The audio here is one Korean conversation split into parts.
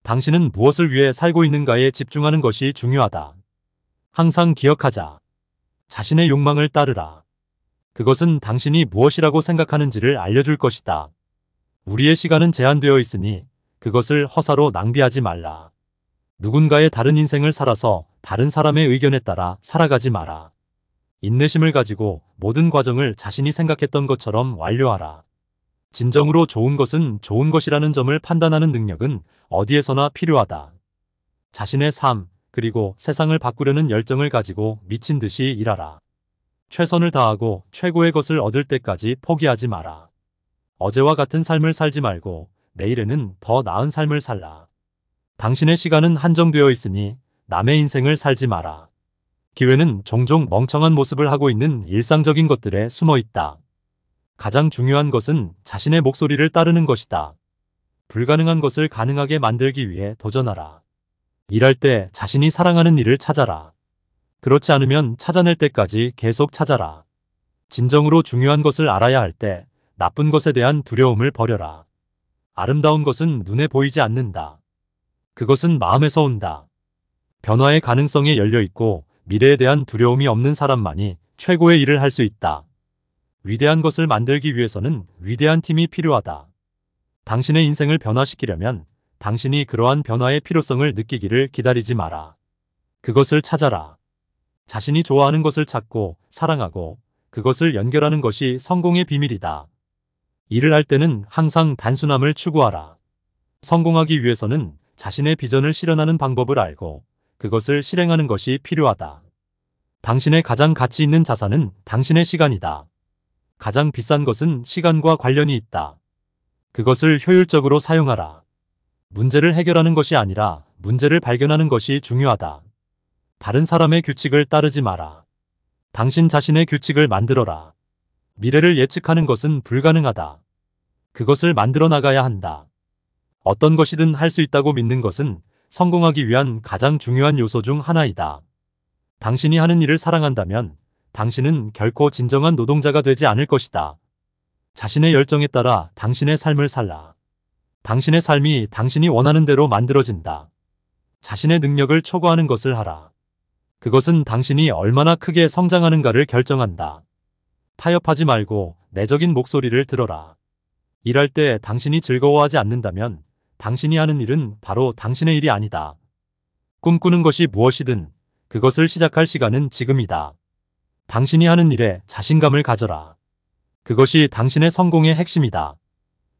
당신은 무엇을 위해 살고 있는가에 집중하는 것이 중요하다. 항상 기억하자. 자신의 욕망을 따르라. 그것은 당신이 무엇이라고 생각하는지를 알려줄 것이다. 우리의 시간은 제한되어 있으니 그것을 허사로 낭비하지 말라. 누군가의 다른 인생을 살아서 다른 사람의 의견에 따라 살아가지 마라. 인내심을 가지고 모든 과정을 자신이 생각했던 것처럼 완료하라. 진정으로 좋은 것은 좋은 것이라는 점을 판단하는 능력은 어디에서나 필요하다. 자신의 삶, 그리고 세상을 바꾸려는 열정을 가지고 미친 듯이 일하라. 최선을 다하고 최고의 것을 얻을 때까지 포기하지 마라. 어제와 같은 삶을 살지 말고 내일에는 더 나은 삶을 살라. 당신의 시간은 한정되어 있으니 남의 인생을 살지 마라. 기회는 종종 멍청한 모습을 하고 있는 일상적인 것들에 숨어 있다. 가장 중요한 것은 자신의 목소리를 따르는 것이다. 불가능한 것을 가능하게 만들기 위해 도전하라. 일할 때 자신이 사랑하는 일을 찾아라. 그렇지 않으면 찾아낼 때까지 계속 찾아라. 진정으로 중요한 것을 알아야 할 때 나쁜 것에 대한 두려움을 버려라. 아름다운 것은 눈에 보이지 않는다. 그것은 마음에서 온다. 변화의 가능성에 열려 있고 미래에 대한 두려움이 없는 사람만이 최고의 일을 할 수 있다. 위대한 것을 만들기 위해서는 위대한 팀이 필요하다. 당신의 인생을 변화시키려면 당신이 그러한 변화의 필요성을 느끼기를 기다리지 마라. 그것을 찾아라. 자신이 좋아하는 것을 찾고 사랑하고 그것을 연결하는 것이 성공의 비밀이다. 일을 할 때는 항상 단순함을 추구하라. 성공하기 위해서는 자신의 비전을 실현하는 방법을 알고 그것을 실행하는 것이 필요하다. 당신의 가장 가치 있는 자산은 당신의 시간이다. 가장 비싼 것은 시간과 관련이 있다. 그것을 효율적으로 사용하라. 문제를 해결하는 것이 아니라 문제를 발견하는 것이 중요하다. 다른 사람의 규칙을 따르지 마라. 당신 자신의 규칙을 만들어라. 미래를 예측하는 것은 불가능하다. 그것을 만들어 나가야 한다. 어떤 것이든 할 수 있다고 믿는 것은 성공하기 위한 가장 중요한 요소 중 하나이다. 당신이 하는 일을 사랑한다면 당신은 결코 진정한 노동자가 되지 않을 것이다. 자신의 열정에 따라 당신의 삶을 살라. 당신의 삶이 당신이 원하는 대로 만들어진다. 자신의 능력을 초과하는 것을 하라. 그것은 당신이 얼마나 크게 성장하는가를 결정한다. 타협하지 말고 내적인 목소리를 들어라. 일할 때 당신이 즐거워하지 않는다면 당신이 하는 일은 바로 당신의 일이 아니다. 꿈꾸는 것이 무엇이든 그것을 시작할 시간은 지금이다. 당신이 하는 일에 자신감을 가져라. 그것이 당신의 성공의 핵심이다.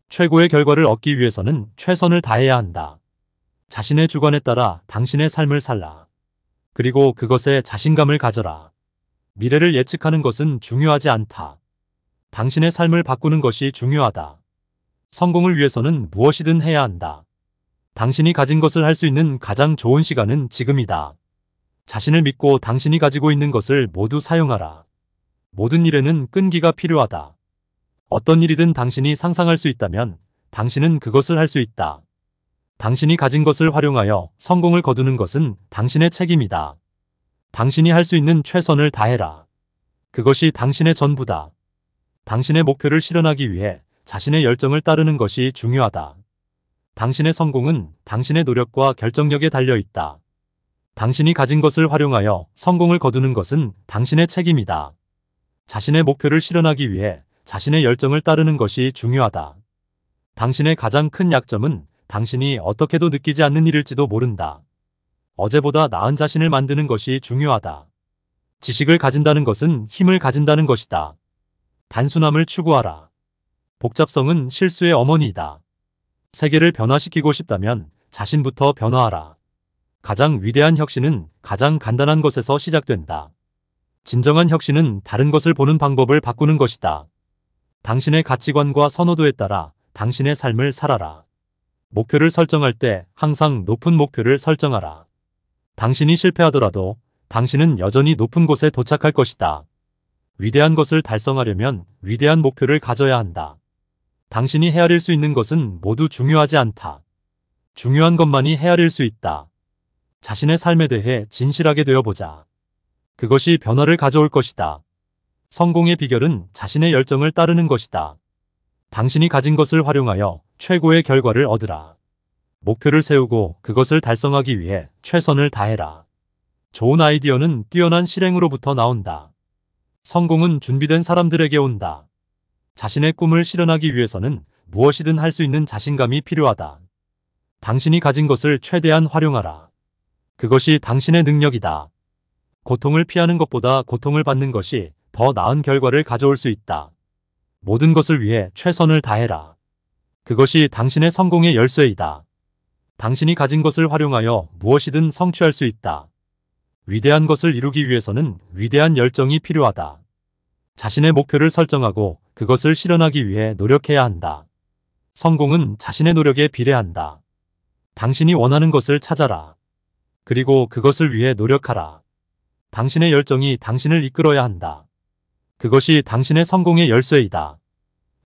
최고의 결과를 얻기 위해서는 최선을 다해야 한다. 자신의 주관에 따라 당신의 삶을 살라. 그리고 그것에 자신감을 가져라. 미래를 예측하는 것은 중요하지 않다. 당신의 삶을 바꾸는 것이 중요하다. 성공을 위해서는 무엇이든 해야 한다. 당신이 가진 것을 할 수 있는 가장 좋은 시간은 지금이다. 자신을 믿고 당신이 가지고 있는 것을 모두 사용하라. 모든 일에는 끈기가 필요하다. 어떤 일이든 당신이 상상할 수 있다면 당신은 그것을 할 수 있다. 당신이 가진 것을 활용하여 성공을 거두는 것은 당신의 책임이다. 당신이 할 수 있는 최선을 다해라. 그것이 당신의 전부다. 당신의 목표를 실현하기 위해 자신의 열정을 따르는 것이 중요하다. 당신의 성공은 당신의 노력과 결정력에 달려 있다. 당신이 가진 것을 활용하여 성공을 거두는 것은 당신의 책임이다. 자신의 목표를 실현하기 위해 자신의 열정을 따르는 것이 중요하다. 당신의 가장 큰 약점은 당신이 어떻게도 느끼지 않는 일일지도 모른다. 어제보다 나은 자신을 만드는 것이 중요하다. 지식을 가진다는 것은 힘을 가진다는 것이다. 단순함을 추구하라. 복잡성은 실수의 어머니이다. 세계를 변화시키고 싶다면 자신부터 변화하라. 가장 위대한 혁신은 가장 간단한 것에서 시작된다. 진정한 혁신은 다른 것을 보는 방법을 바꾸는 것이다. 당신의 가치관과 선호도에 따라 당신의 삶을 살아라. 목표를 설정할 때 항상 높은 목표를 설정하라. 당신이 실패하더라도 당신은 여전히 높은 곳에 도착할 것이다. 위대한 것을 달성하려면 위대한 목표를 가져야 한다. 당신이 헤아릴 수 있는 것은 모두 중요하지 않다. 중요한 것만이 헤아릴 수 있다. 자신의 삶에 대해 진실하게 되어보자. 그것이 변화를 가져올 것이다. 성공의 비결은 자신의 열정을 따르는 것이다. 당신이 가진 것을 활용하여 최고의 결과를 얻으라. 목표를 세우고 그것을 달성하기 위해 최선을 다해라. 좋은 아이디어는 뛰어난 실행으로부터 나온다. 성공은 준비된 사람들에게 온다. 자신의 꿈을 실현하기 위해서는 무엇이든 할 수 있는 자신감이 필요하다. 당신이 가진 것을 최대한 활용하라. 그것이 당신의 능력이다. 고통을 피하는 것보다 고통을 받는 것이 더 나은 결과를 가져올 수 있다. 모든 것을 위해 최선을 다해라. 그것이 당신의 성공의 열쇠이다. 당신이 가진 것을 활용하여 무엇이든 성취할 수 있다. 위대한 것을 이루기 위해서는 위대한 열정이 필요하다. 자신의 목표를 설정하고 그것을 실현하기 위해 노력해야 한다. 성공은 자신의 노력에 비례한다. 당신이 원하는 것을 찾아라. 그리고 그것을 위해 노력하라. 당신의 열정이 당신을 이끌어야 한다. 그것이 당신의 성공의 열쇠이다.